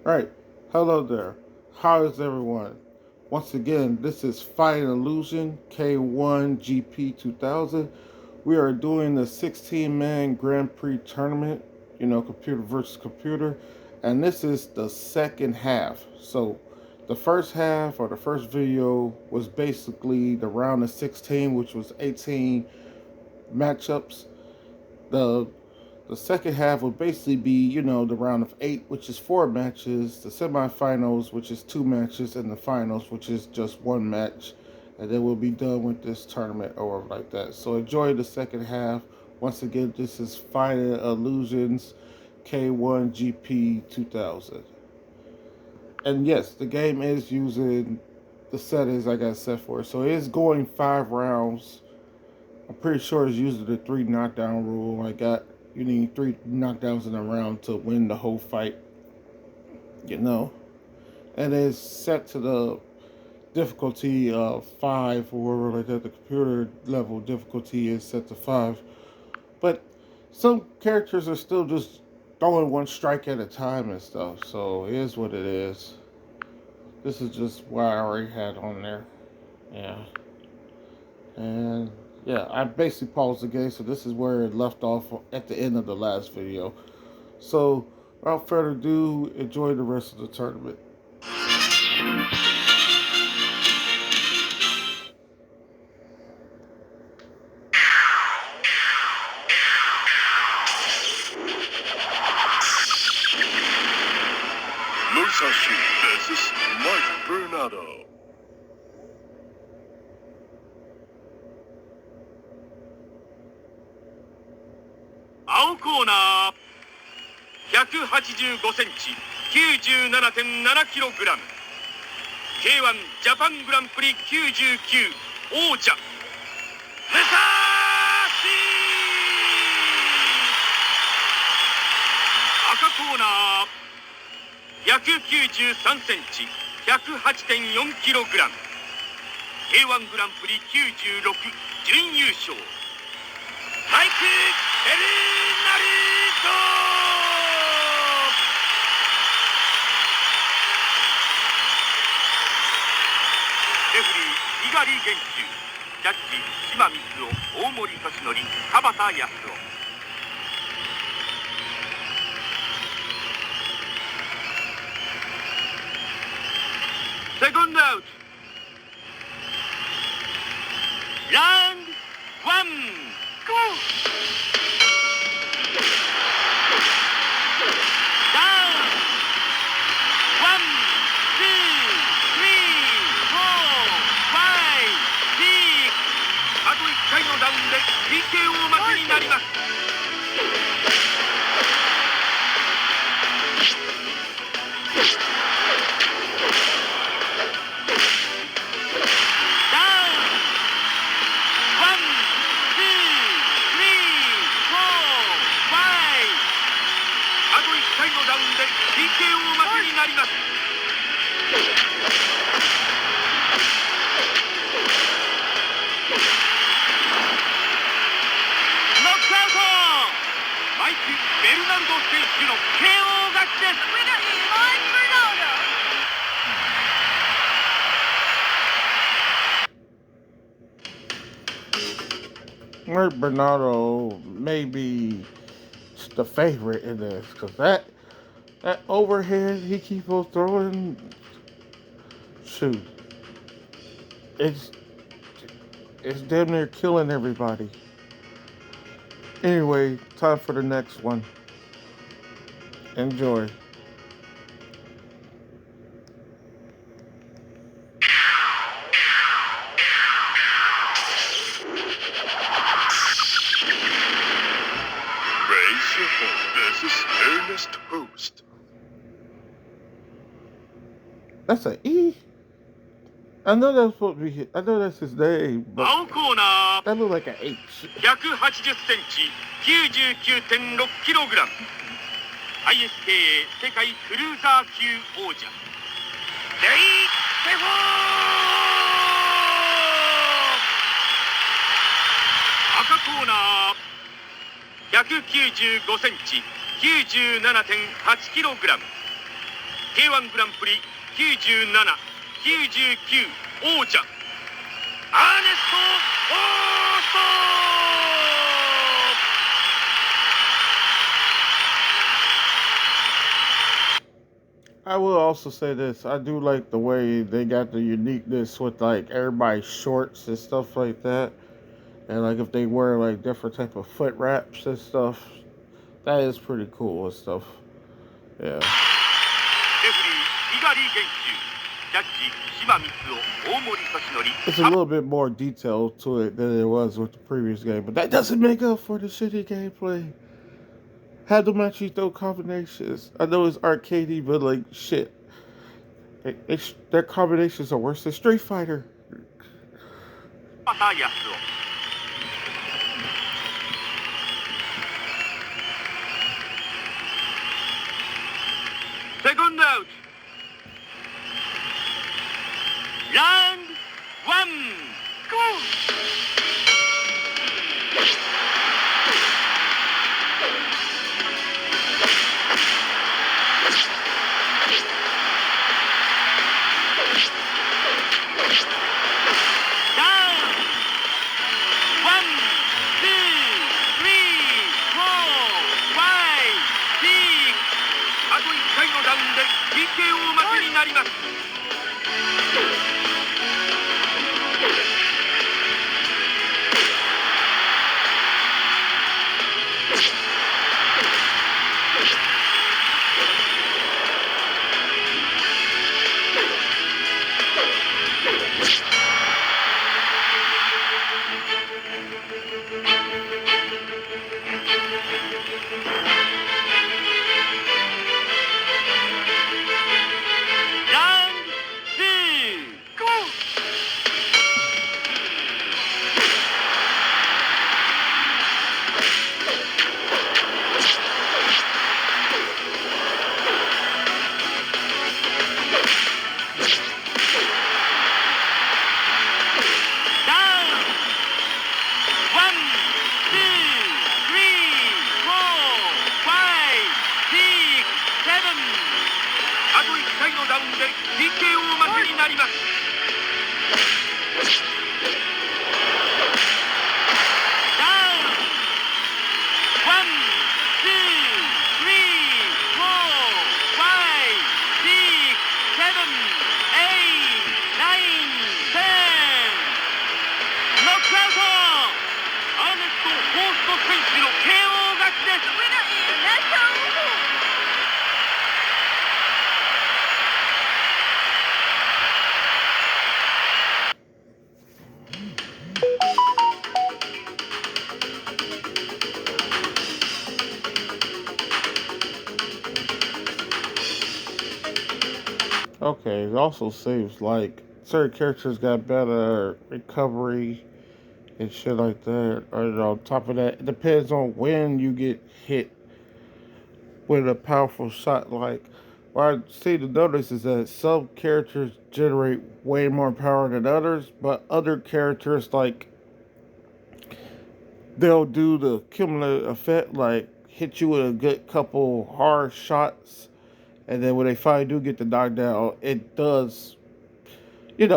Alright, hello there. How is everyone? Once again, this is Fight Illusion K-1 GP 2000. We are doing the 16-man Grand Prix tournament, computer versus computer, and this is the second half. So, the first half or the first video was basically the round of 16, which was 18 matchups. The the second half will basically be, the round of 8, which is 4 matches, the semifinals, which is 2 matches, and the finals, which is just 1 match. And then we'll be done with this tournament or like that. So enjoy the second half. Once again, this is Final Illusions K-1 GP 2000. And yes, the game is using the settings I got set for it. So it is going 5 rounds. I'm pretty sure it's using the 3 knockdown rule. You need 3 knockdowns in a round to win the whole fight. And it's set to the difficulty of 5 or whatever like that. The computer level difficulty is set to 5. But some characters are still just throwing one strike at a time and stuff. So it is what it is. This is just what I already had on there. Yeah. And yeah, I basically paused the game, so this is where it left off at the end of the last video. So, without further ado, enjoy the rest of the tournament. 青コーナー185センチ 97.7kg K-1 ジャパングランプリ99王者武蔵赤コーナー193センチ 108.4kg K-1 グランプリ96準優勝マイク・ベルナルドレフリー猪狩元秀ジャッジ島光雄大森俊則田畑康夫セコンドアウトラウンドワンゴー1回のダウンで TKO 負けになりますダウンワン、ツー、スリー、フォー、ファイブあと1回のダウンで TKO 負けになりますマイク・ベルナルド選手の KO 勝ちです。Mark Bernardo may be the favorite in this, because that overhead he keeps on throwing, shoot, it's damn near killing everybody. Anyway, time for the next one. Enjoy. That's an E? I know that's supposed to be I know that's his name, but that looks like an H. 180センチ 99.6kg ISKA 世界クルーザー級王者レイ・セフォー赤コーナー195センチ 97.8kg K-1 グランプリ97、99王者アーネスト・オースト。I will also say this. I do like the way they got the uniqueness with like everybody's shorts and stuff like that. And like if they wear like different type of foot wraps and stuff, that is pretty cool and stuff. Yeah. レフリー猪狩元秀、ジャッジ島光雄、大森敏 It's a little bit more detail to it than it was with the previous game, but that doesn't make up for the shitty gameplay. Had them actually throw combinations. I know it's arcadey, but like shit, their combinations are worse than Street Fighter. 山田康夫。セコンドアウト。ラウンドワン、ゴー。PKO 負けになります。あと1回のダウンで PKO 負けになります。ダウンワン、ツー、スリー、フォー、ファイブ、シックス、セブン、エイト、ナイン、テン。ノックアウト。アーネスト・ホースト選手の KO 勝ちです。Okay, it also seems like certain characters got better recovery and shit like that. And on top of that, it depends on when you get hit with a powerful shot. Like, what I seem to notice is that some characters generate way more power than others, but other characters, like, they'll do the cumulative effect, like, hit you with a good couple hard shots. And then when they finally do get the knockdown, it does, you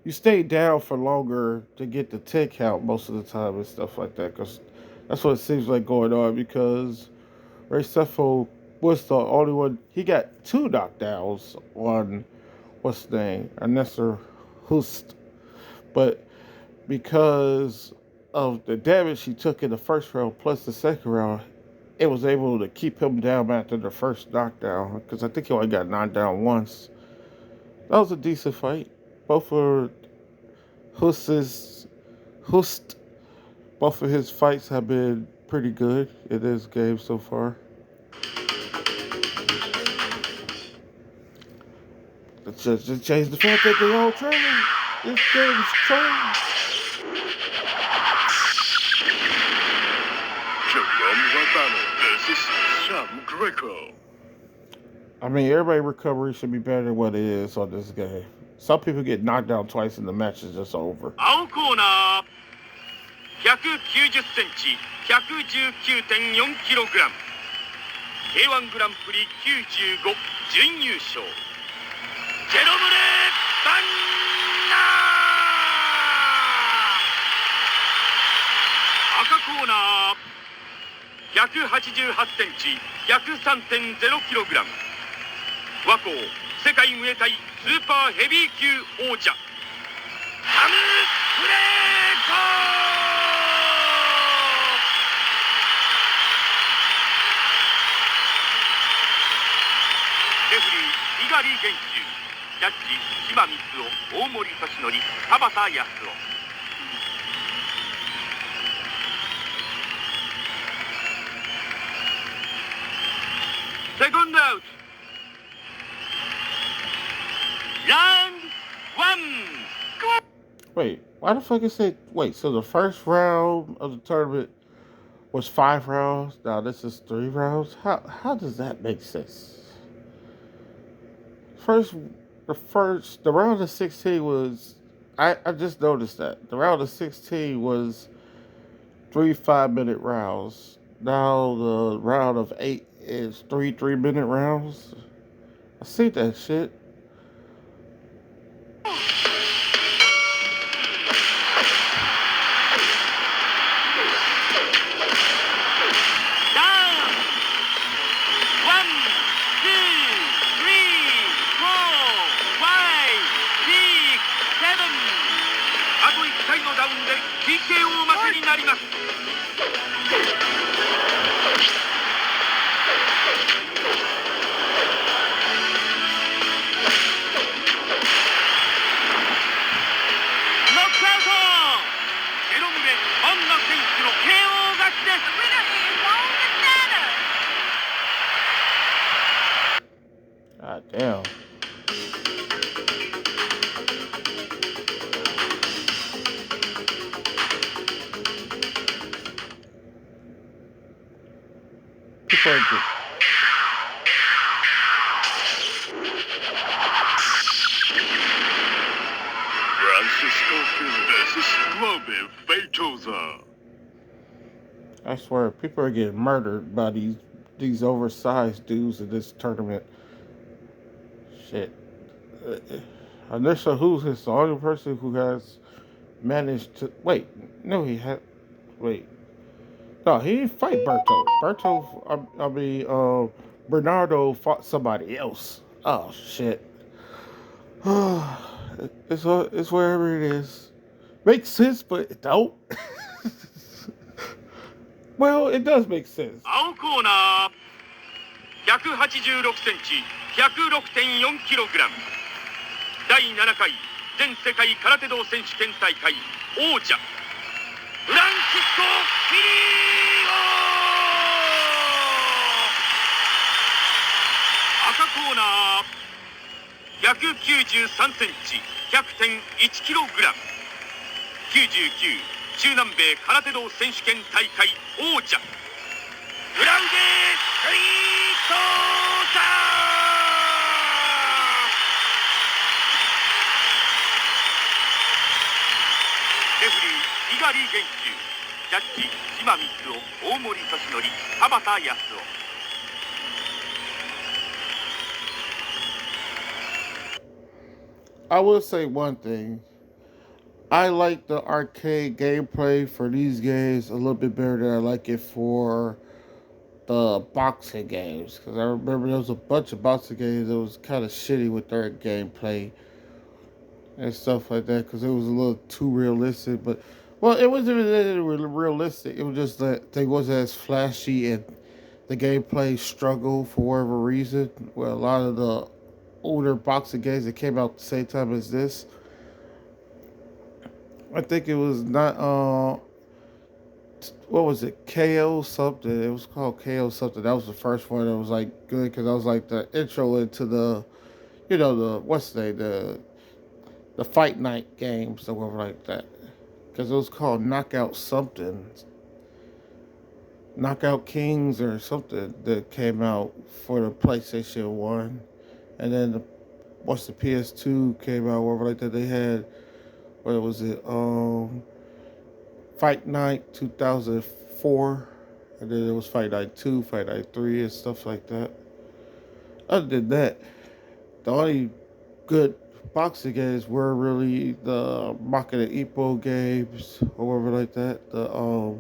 stay down for longer to get the 10 count most of the time and stuff like that. Because that's what it seems like going on. Because Ray Sefo was the only one. He got 2 knockdowns on, what's the name? Anestor Hust. But because of the damage he took in the first round plus the second round, it was able to keep him down after the first knockdown, because I think he only got knocked down once. That was a decent fight. Both of Hust, both of his fights have been pretty good in this game so far. Let's just change the fact that they're all training. This game is training. I mean, everybody's recovery should be better than what it is on this game. Some people get knocked down twice and the match is just over. 青コーナー、190センチ、119.4キログラム。K-1 グランプリ95、準優勝ジェロムレ・バンナー。赤コーナー188センチ 103.0kg 和光世界ムエタイスーパーヘビー級王者ハム・フレーコ。レフリー猪狩元秀、ジャッジ島光雄、大森敏則、田畑康夫。セコンドアウト。Round 1. Wait, why the fuck is it? Wait, so the first round of the tournament was 5 rounds. Now this is 3 rounds. How does that make sense? The round of 16 was. I just noticed that the round of 16 was 3 5-minute rounds. Now the round of 8 is 3 3-minute rounds. I see that shit. TKO 負けになります。ノックアウト。ジェロムレ・バンナ選手の KO 勝ちです。God damn. I swear, people are getting murdered by these oversized dudes in this tournament. Shit. Initial Who's is the only person who has managed to wait. No, he had wait. No, he didn't fight Berto. Bernardo fought somebody else. Oh shit. It's wherever it is. Makes sense, but it don't. Well, it does make sense. 青コーナー186センチ 106.4kg 第7回全世界空手道選手権大会王者フランシスコ・フィリーゴ。赤コーナー193センチ 100.1kg 99中南米空手道選手権大会王者クラウデ・クリストーザー。レフリー猪狩元秀、ジャッジ島光雄、大森敏則、田畑康夫。I will say one thing. I like the arcade gameplay for these games a little bit better than I like it for the boxing games. Because I remember there was a bunch of boxing games that was kind of shitty with their gameplay and stuff like that. Because it was a little too realistic. But, well, it wasn't really realistic. It was just that they wasn't as flashy and the gameplay struggled for whatever reason. Well, a lot of the older boxing games that came out at the same time as this, I think it was not, what was it, KO something. It was called KO something. That was the first one that was, like, good because that was, like, the intro into the, what's the name, the Fight Night games or whatever like that. Because it was called Knockout something. Knockout Kings or something that came out for the PlayStation 1. And then, the PS2 came out, whatever like that. They had, what was it? Fight Night 2004, and then it was Fight Night 2, Fight Night 3, and stuff like that. Other than that, the only good boxing games were really the Maka Ippo games or whatever like that. The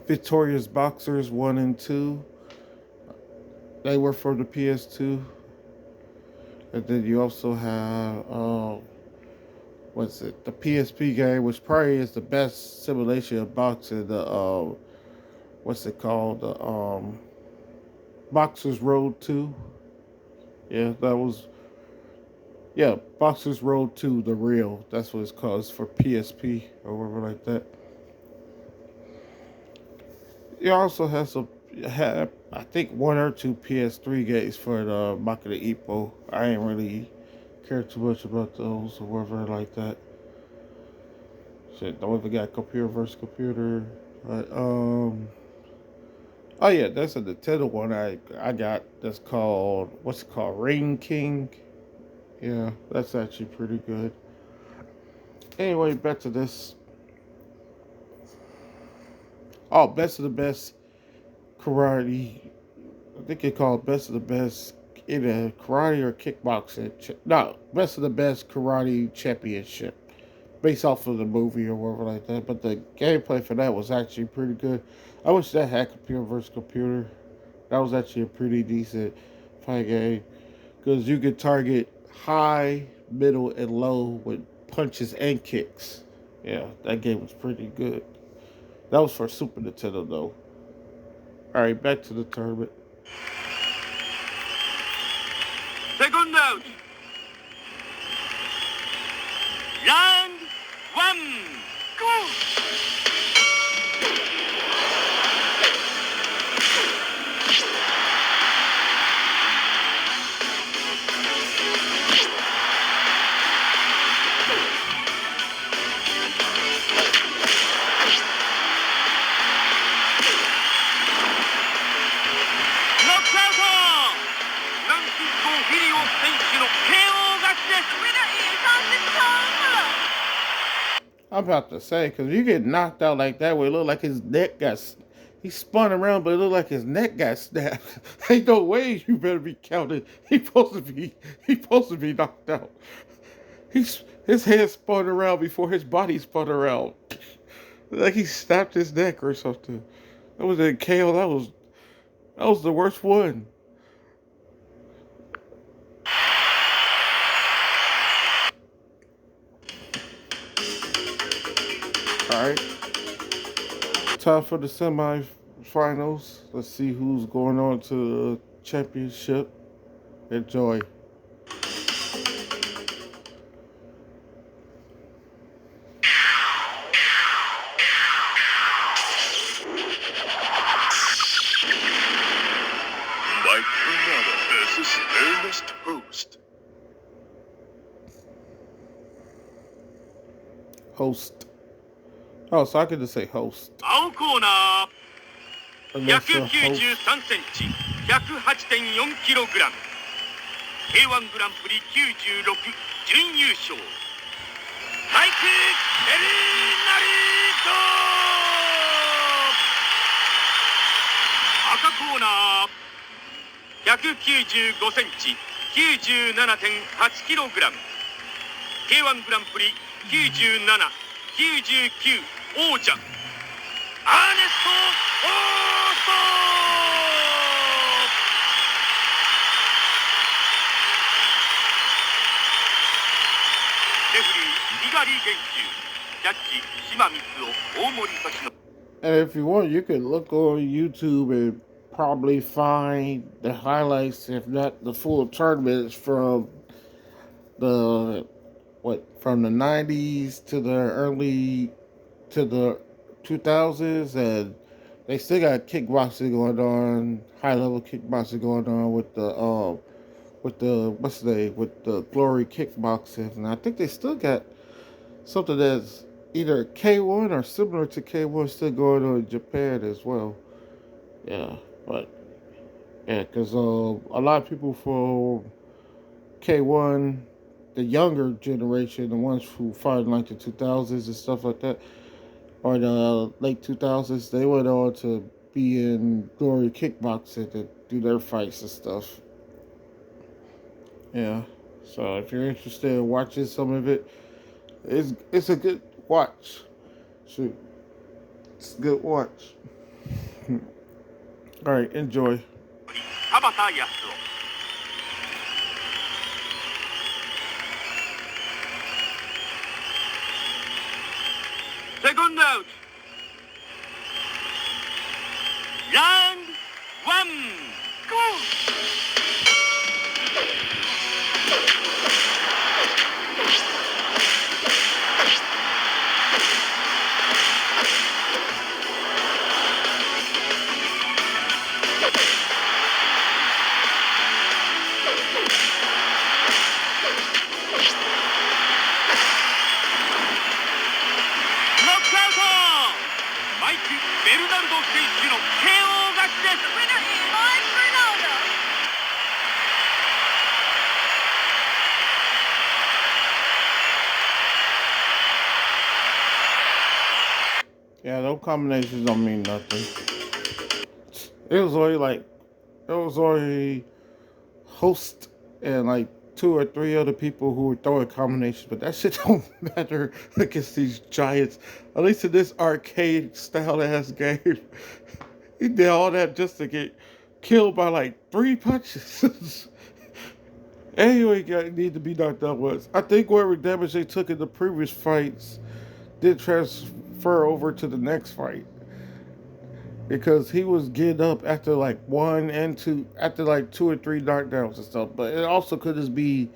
Victorious Boxers 1 and 2. They were for the PS2. And then you also have what's it? The PSP game, which probably is the best simulation of boxing. The what's it called? The Boxers Road 2. Yeah, that was yeah, Boxers Road 2, the real. That's what it's called. It's for PSP or whatever like that. It also has some have I think one or two PS3 games for the Makina Ippo. I ain't really care too much about those or whatever like that. Shit, don't even got computer versus computer. But oh yeah, that's a Nintendo one I got that's called what's it called? Ring King. Yeah, that's actually pretty good. Anyway, back to this. Oh, best of the best karate. I think it called best of the best either karate or kickboxing. No, best of the best karate championship, based off of the movie or whatever like that. But the gameplay for that was actually pretty good. I wish that had computer versus computer. That was actually a pretty decent fight game because you could target high, middle, and low with punches and kicks. Yeah, that game was pretty good. That was for Super Nintendo though. All right, back to the tournament. Second round. Round one. Go! I'm about to say, because you get knocked out like that, where it looked like his neck got, he spun around, but it looked like his neck got snapped. Ain't no way you better be counted. He supposed to be knocked out. His head spun around before his body spun around, like he snapped his neck or something. That was a KO. That was the worst one. All right. Time for the semifinals. Let's see who's going on to the championship. Enjoy. Mike Granada versus Ernest Host. Host. Oh, so I could just say host. 青コーナー、Unless a 193 host. センチ、108.4キログラム。K-1 グランプリ96準優勝。マイク・ベルナルド。赤コーナー、195センチ、97.8キログラム。K-1 グランプリ97、99王者アーネスト・オースト。レフリー猪狩元秀、ジャッジ島光雄、大森敏信。 And if you want, you can look on YouTube and probably find the highlights, if not the full tournaments from the from the 90s to the early to the 2000s, and they still got kickboxing going on, high level kickboxing going on with the what's the name, with the Glory Kickboxing, and I think they still got something that's either K-1 or similar to K-1 still going on in Japan as well. Yeah, but yeah, because a lot of people from K-1, the younger generation, the ones who fought in like the 2000s and stuff like that, or the late 2000s, they went on to be in Glory Kickboxing to do their fights and stuff. Yeah. So if you're interested in watching some of it, it's a good watch. Shoot, it's a good watch. All right, enjoy. 田畑康夫。セコンドアウト。ラウンドワン、ゴー。ベルナルド選手の KO 勝ちです。Yeah, those combinations don't mean nothing. It was only host and like 2 or 3 other people who were throwing combinations, but that shit don't matter against these giants. At least in this arcade style ass game, he did all that just to get killed by like 3 punches. Anyway, need to be knocked out once. I think whatever damage they took in the previous fights did transfer over to the next fight, because he was getting up after like 1 and 2, after like 2 or 3 knockdowns and stuff. But it also could just be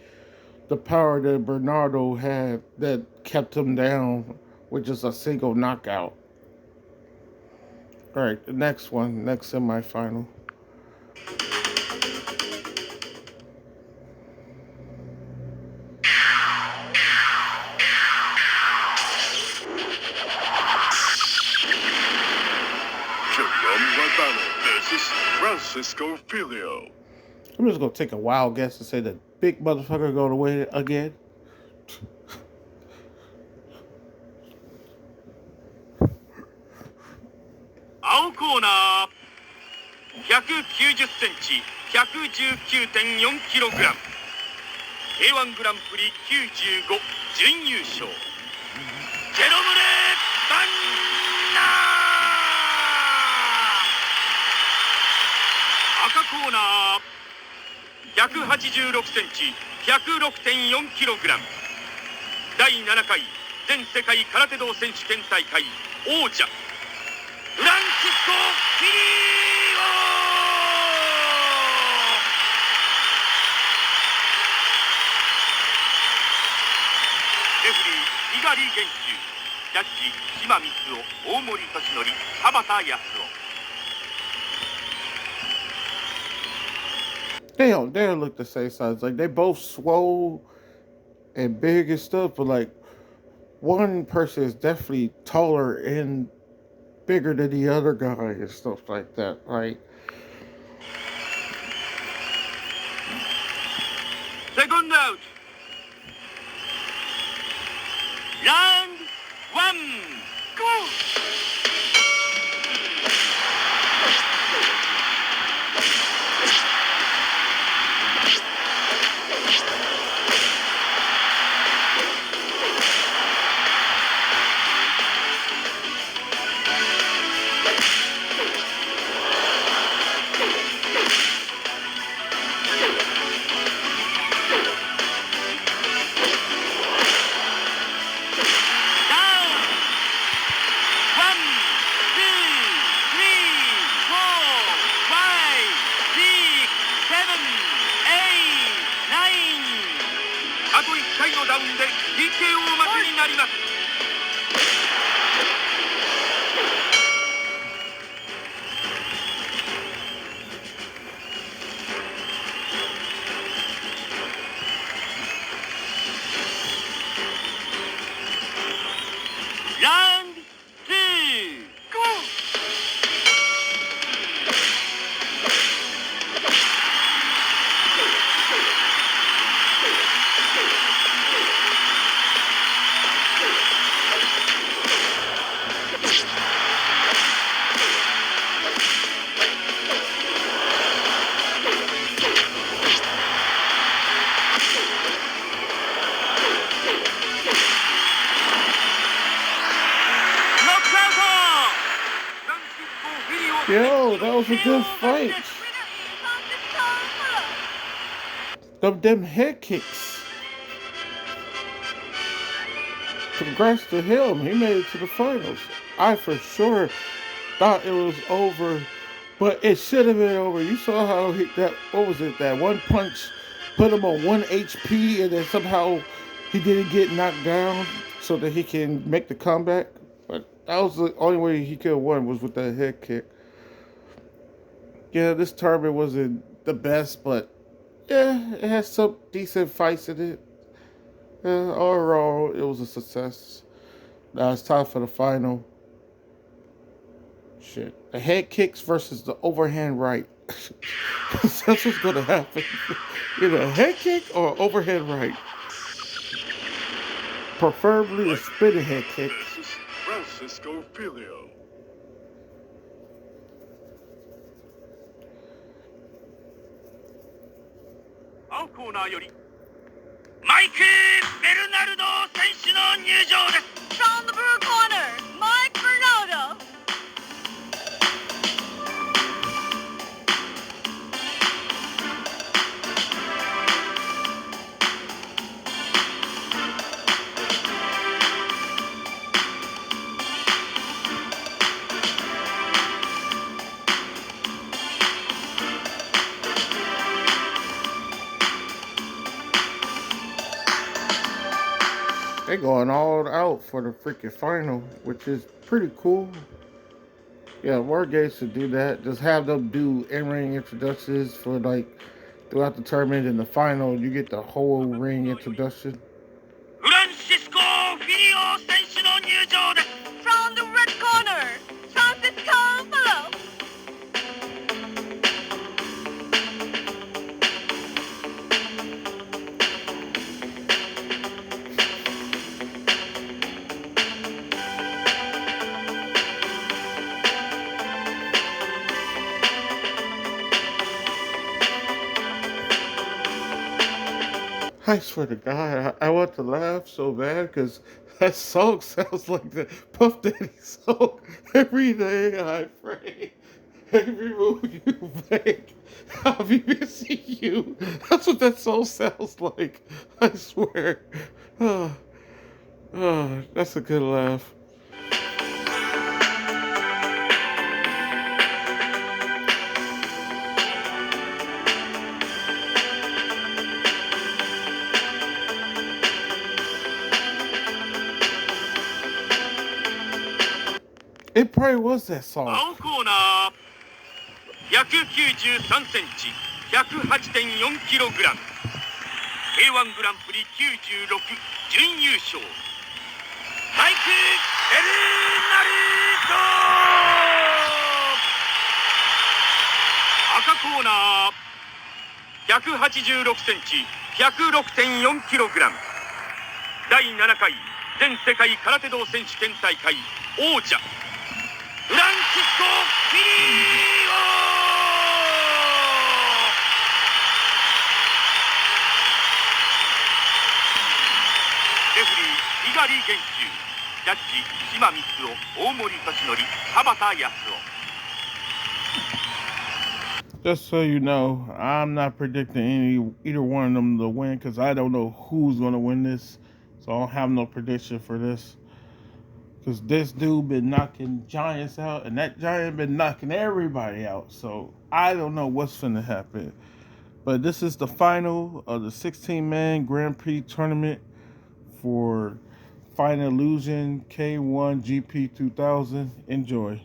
the power that Bernardo had that kept him down with just a single knockout. All right, the next one, next semifinal. Francisco Filio. I'm just gonna take a wild guess and say that big motherfucker going to win again. Out corner, 190センチ、119.4キログラム。K-1 グランプリ95準優勝。ジェロムレ・バンナー。赤コーナー、186センチ、106.4キログラム。第7回全世界空手道選手権大会王者。フランシスコ・フィリオ。レフリー猪狩元秀、ジャッジ島光雄、大森敏則、田畑康夫。They don't look the same size. Like, they both swole and big and stuff, but like one person is definitely taller and bigger than the other guy and stuff like that. Like, second out. Round one. Go. Round two, go! was a good fight. Them head kicks. Congrats to him. He made it to the finals. I for sure thought it was over, but it should have been over. You saw how what was it, that one punch put him on 1 HP and then somehow he didn't get knocked down so that he can make the comeback. But that was the only way he could have won, was with that head kick. Yeah, this tournament wasn't the best, but yeah, it has some decent fights in it. Overall, it was a success. Now it's time for the final. Shit. The head kicks versus the overhand right. That's what's gonna happen. Either a head kick or overhand right. Preferably a spinning head kick. Francisco Filio. 青コーナーよりマイク・ベルナルド選手の入場です。 From the blue corner, Mike Bernardo. They're going all out for the freaking final, which is pretty cool. Yeah, more games to do that. Just have them do in-ring introductions for like throughout the tournament. In the final, you get the whole ring introduction. フランシスコ・フィリオ選手の入場です。 From the red corner, Francisco Filio. I swear to God, I want to laugh so bad because that song sounds like the Puff Daddy song. Every day I pray, every move you make, I'll be missing you. That's what that song sounds like. I swear. That's a good laugh. It probably was that song. 青コーナー193センチ 108.4 キログラム K-1 グランプリ96準優勝マイク・ベルナルド赤コーナー186センチ 106.4 キログラム第7回全世界空手道選手権大会王者フランシスコ・フィリオレフリー猪狩元秀ジャッジ島光雄大森敏則田畑康夫 Just so you know, I'm not predicting either one of them to win because I don't know who's going to win this. So I don't have no prediction for this. Because this dude been knocking giants out and that giant been knocking everybody out. So I don't know what's finna happen. But this is the final of the 16-man Grand Prix tournament for Fight Illusion K-1 GP 2000. Enjoy.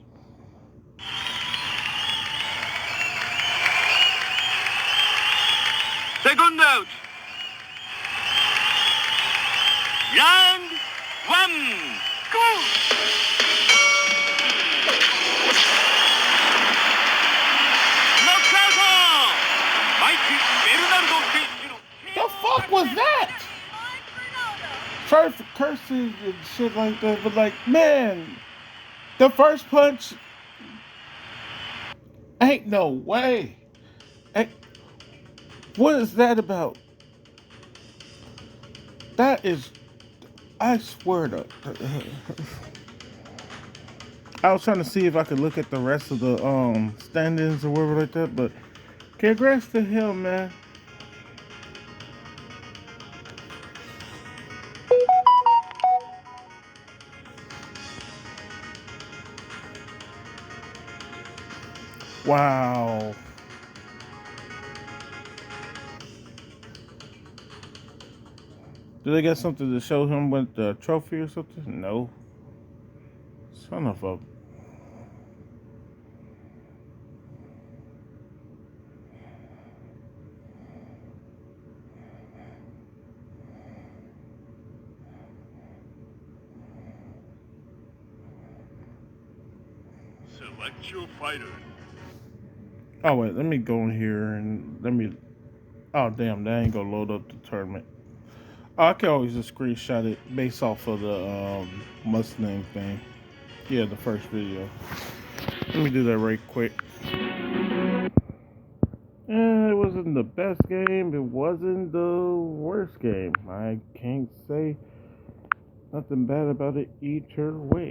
Second out. Round 1. Go. Knockout. Mike Bernardo. The fuck was that? Sorry for cursing and shit like that, but like, man, the first punch, ain't no way. What is that about? That is, I swear to, I was trying to see if I could look at the rest of the standings or whatever like that, but congrats to him, man. Wow. Do they got something to show him with the trophy or something? No. Son of a. Select your fighter. Oh wait, let me go in here and let me. Oh damn, that ain't gonna load up the tournament. Oh, I can always just screenshot it based off of the Mustang thing. Yeah, the first video. Let me do that right quick. It wasn't the best game. It wasn't the worst game. I can't say nothing bad about it either way.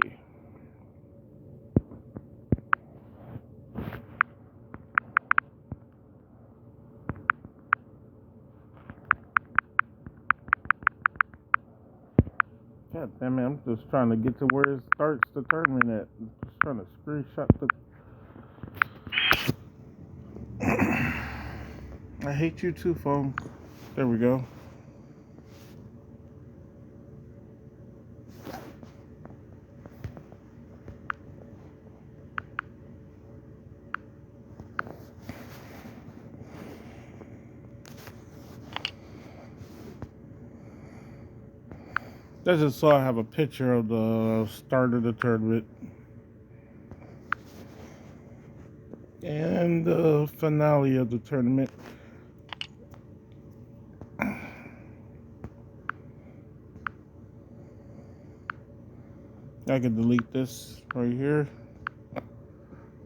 God damn it, I'm just trying to get to where it starts the tournament at. I'm just trying to screenshot the. I hate you too, phone. There we go. That's just so I have a picture of the start of the tournament and the finale of the tournament. I can delete this right here.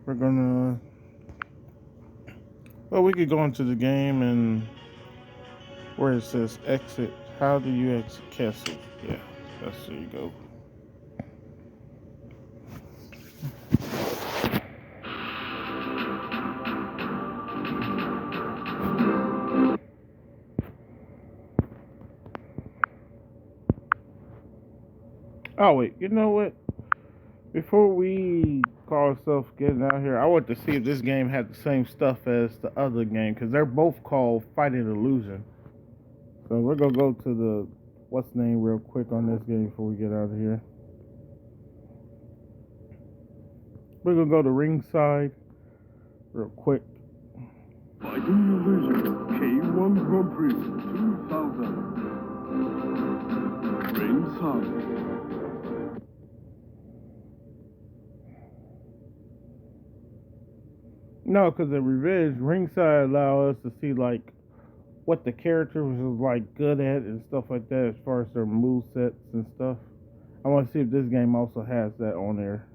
We're gonna. Well, we could go into the game and where it says exit. How do you exit castle? Yeah, there you go. Oh wait, you know what? Before we call ourselves getting out here, I want to see if this game had the same stuff as the other game because they're both called Fighting Illusion. So we're gonna go to the what's name real quick on this game before we get out of here. We're gonna go to ringside real quick. Fighting Illusion K-1 Grand Prix 2000. Ringside. No, because the Revenge ringside allow us to see like what the character was like good at and stuff like that as far as their move sets and stuff. I want to see if this game also has that on there.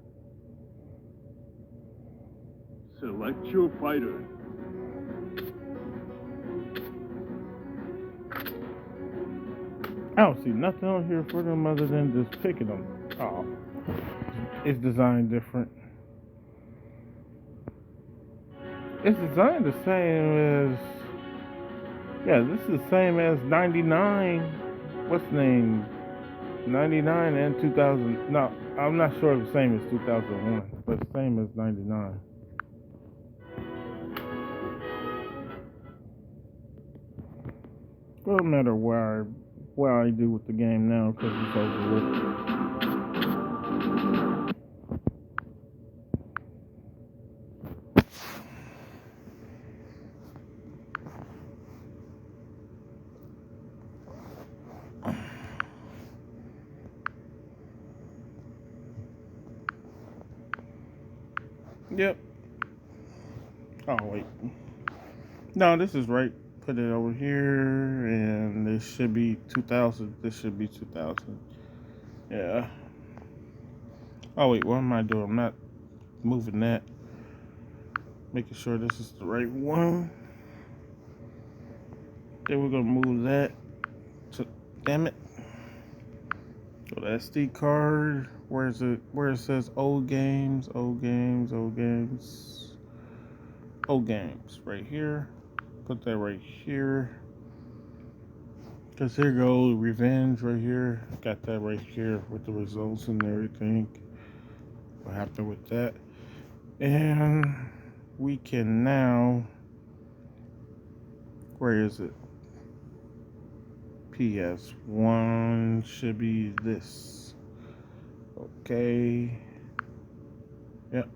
Select your fighter. I don't see nothing on here for them other than just picking them. Oh, it's designed different. It's designed the same as. Yeah, this is the same as 99. What's the name? 99 and 2000. No, I'm not sure if it's the same as 2001, but it's the same as 99. It doesn't matter what I do with the game now because it's over with. Yep. Oh, wait. No, this is right. Put it over here, and this should be 2000. This should be 2000. Yeah. Oh, wait. What am I doing? I'm not moving that. Making sure this is the right one. Then we're going to move that. Damn it. So the SD card. Where is it? Where it says old games, old games, old games, old games. Right here. Put that right here. Because here goes Revenge right here. Got that right here with the results and everything. What happened with that. And we can now. Where is it? ps1 should be this. Okay. Yep.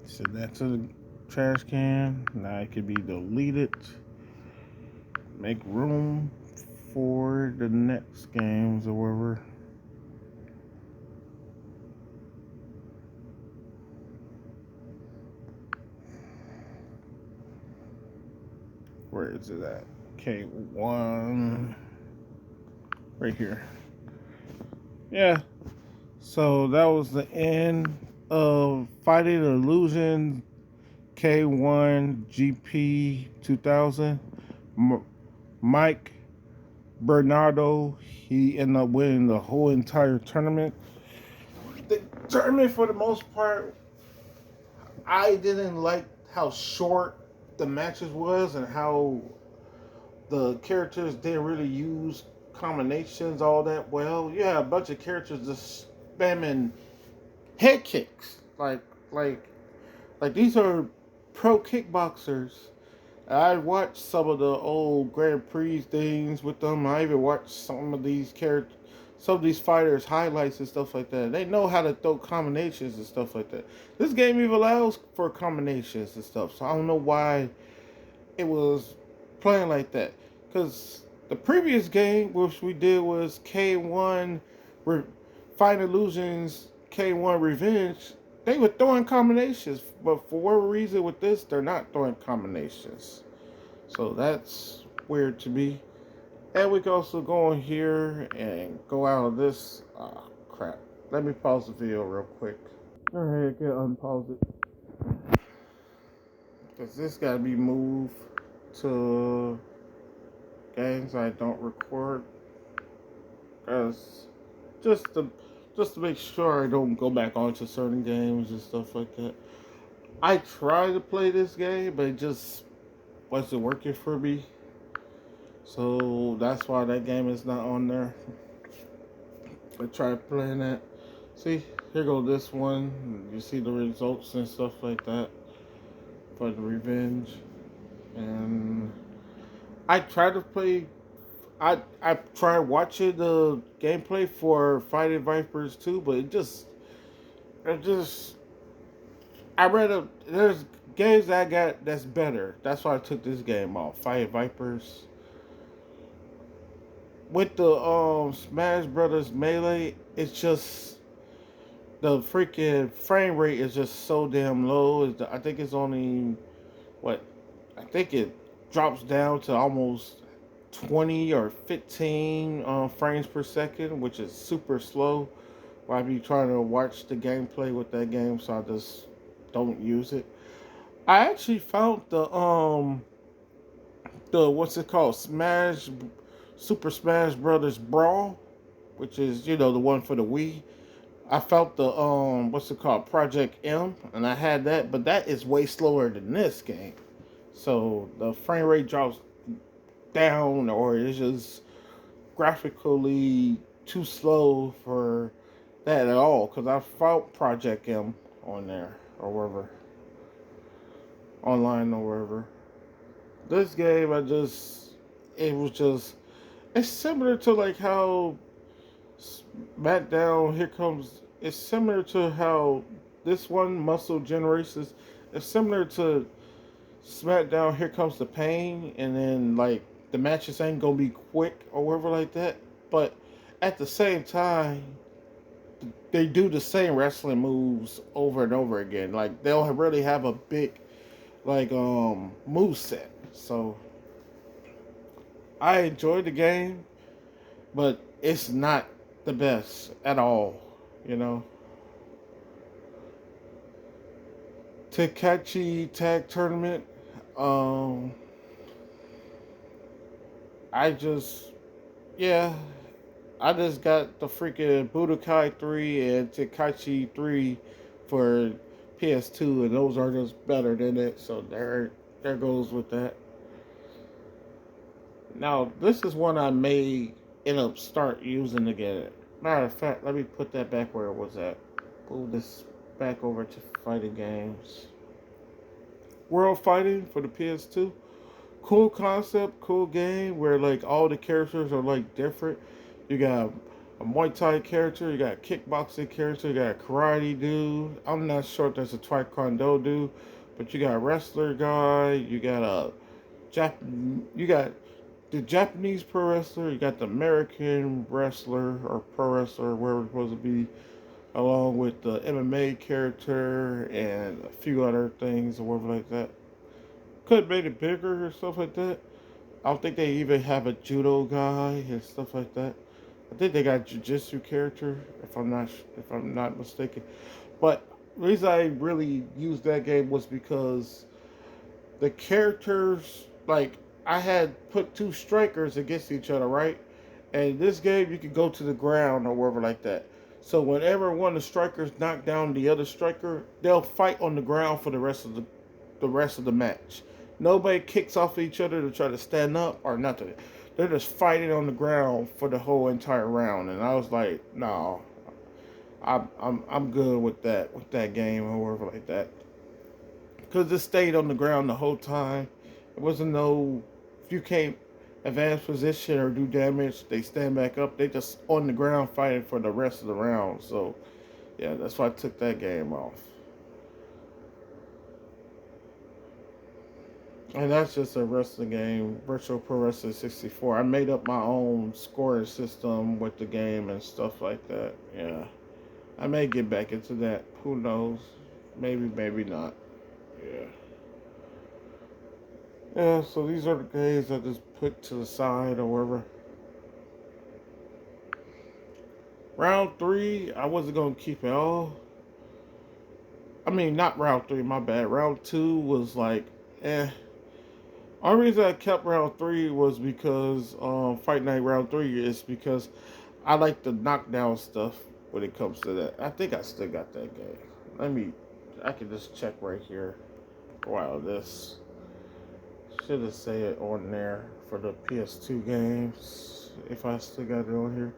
Send that to the trash can. Now it can be deleted. Make room for the next games or whatever. Where is it at? K-1. Right here. Yeah. So that was the end of Fighting Illusion K-1 GP 2000. Mike Bernardo, he ended up winning the whole entire tournament. The tournament, for the most part, I didn't like how short the matches was and how the characters didn't really use combinations all that well. You had a bunch of characters just spamming head kicks. Like these are pro kickboxers. I watched some of the old Grand Prix things with them. I even watched some of these characters, some of these fighters' highlights and stuff like that. They know how to throw combinations and stuff like that. This game even allows for combinations and stuff. So I don't know why it was playing like that. Because the previous game, which we did, was K-1 Fighting Illusions K-1 Revenge. They were throwing combinations, but for whatever reason with this, they're not throwing combinations. So that's weird to me. And we can also go in here and go out of this. Oh, crap. Let me pause the video real quick. Alright, I can unpause it. Because this got to be moved to games I don't record. Because just to make sure I don't go back onto certain games and stuff like that. I tried to play this game, but it just wasn't working for me. So that's why that game is not on there. I tried playing that. See, here go this one. You see the results and stuff like that for the Revenge. And I tried to play. I tried watching the gameplay for Fighting Vipers too, but it just I read there's games I got that's better. That's why I took this game off. Fighting Vipers. With the Smash Brothers Melee, it's just the freaking frame rate is just so damn low. I think it's only what I think it drops down to almost 20 or 15 frames per second, which is super slow. While I be trying to watch the gameplay with that game, so I just don't use it. I actually found the what's it called, Super Smash Brothers Brawl, which is the one for the Wii. I felt the what's it called, Project M, and I had that, but that is way slower than this game. So the frame rate drops down, or it's just graphically too slow for that at all. Because I felt Project M on there or wherever, online or wherever. This game, it's similar to like how SmackDown Here Comes. It's similar to how this one Muscle Generations. It's similar to SmackDown Here Comes the Pain, and then like the matches ain't gonna be quick or whatever like that. But at the same time, they do the same wrestling moves over and over again. Like they'll really have a big move set. So I enjoyed the game, but it's not the best at all, you know. Takachi Tag Tournament. Um, I just, yeah, I just got the freaking Budokai 3 and Tenkaichi 3 for PS2, and those are just better than it. So there goes with that. Now, this is one I may end up start using again. Matter of fact, let me put that back where it was at. Move this back over to fighting games. World Fighting for the PS2. Cool concept, cool game where like all the characters are like different. You got a Muay Thai character, you got a kickboxing character, you got a karate dude. I'm not sure if there's a Taekwondo dude, but you got a wrestler guy, you got a you got the Japanese pro wrestler, you got the American wrestler or pro wrestler, wherever it's supposed to be, along with the MMA character and a few other things or whatever like that. Could have made it bigger or stuff like that. I don't think they even have a judo guy and stuff like that. I think they got a jiu-jitsu character, if I'm not mistaken. But the reason I really used that game was because the characters, like, I had put two strikers against each other, right? And in this game, you can go to the ground or wherever like that. So whenever one of the strikers knock down the other striker, they'll fight on the ground for the rest of the match. Nobody kicks off each other to try to stand up or nothing. They're just fighting on the ground for the whole entire round. And I was like, no, I'm good with that game or whatever like that. Because it stayed on the ground the whole time. It wasn't no, if you can't advance position or do damage, they stand back up. They just on the ground fighting for the rest of the round. So, yeah, that's why I took that game off. And that's just a wrestling game, Virtual Pro Wrestling 64. I made up my own scoring system with the game and stuff like that. Yeah. I may get back into that. Who knows? Maybe, maybe not. Yeah. Yeah, so these are the games I just put to the side or wherever. Round 3, I wasn't going to keep it all. I mean, not round 3, my bad. Round 2 was like, eh. Only reason I kept round 3 was because Fight Night round 3 is because I like the knockdown stuff when it comes to that. I think I still got that game. I can just check right here. Wow, this should have say it on there for the PS2 games. If I still got it on here.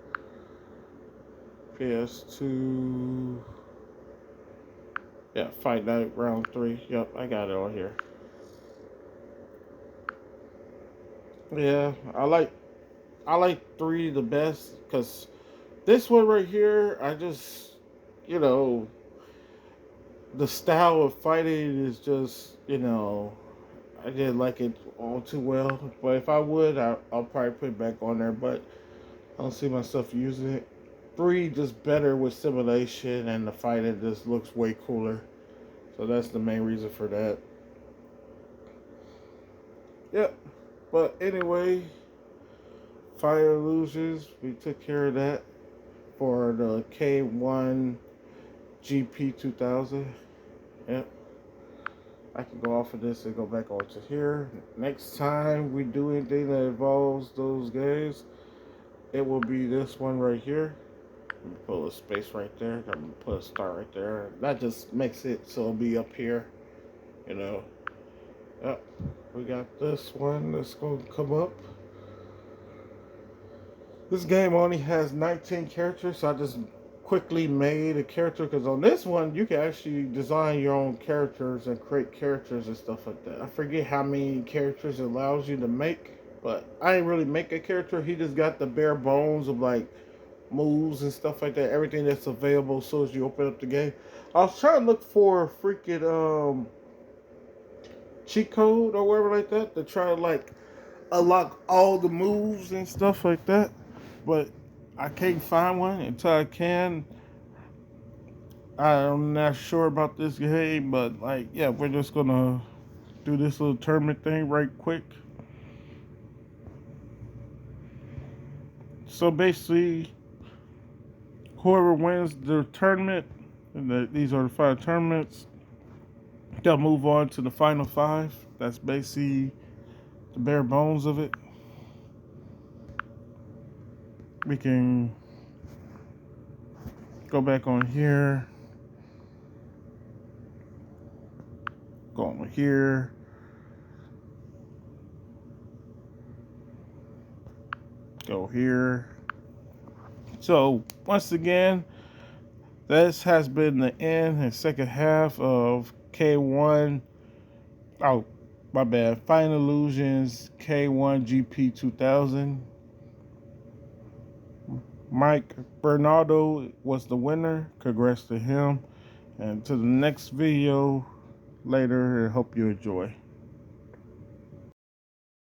PS2. Yeah, Fight Night round 3. Yep, I got it on here. Yeah, I like 3 the best because this one right here, I just, you know, the style of fighting is just, I didn't like it all too well. But if I would, I'll probably put it back on there. But I don't see myself using it. 3 just better with simulation, and the fighting just looks way cooler. So that's the main reason for that. Yep. But anyway, Fire Illusions, we took care of that for the K-1 GP 2000. Yep. I can go off of this and go back onto here. Next time we do anything that involves those games, it will be this one right here. Put a space right there. I'm gonna put a star right there. That just makes it so it'll be up here. You know. Yep. We got this one that's gonna come up. This game only has 19 characters, so I just quickly made a character because on this one you can actually design your own characters and create characters and stuff like that. I forget how many characters it allows you to make, but I didn't really make a character. He just got the bare bones of like moves and stuff like that. Everything that's available as soon as you open up the game. I was trying to look for a freaking cheat code or whatever like that to try to like unlock all the moves and stuff like that, but I can't find one. Until I can, I'm not sure about this game. But like, yeah, we're just gonna do this little tournament thing right quick. So basically, whoever wins the tournament, and these are the 5 tournaments, They'll move on to the final 5. That's basically the bare bones of it. We can go back on here, go on here, go here. So once again, this has been the end and second half of K-1. Oh, my bad. Final Illusions K-1 GP 2000. Mike Bernardo was the winner. Congrats to him. And to the next video later, I hope you enjoy.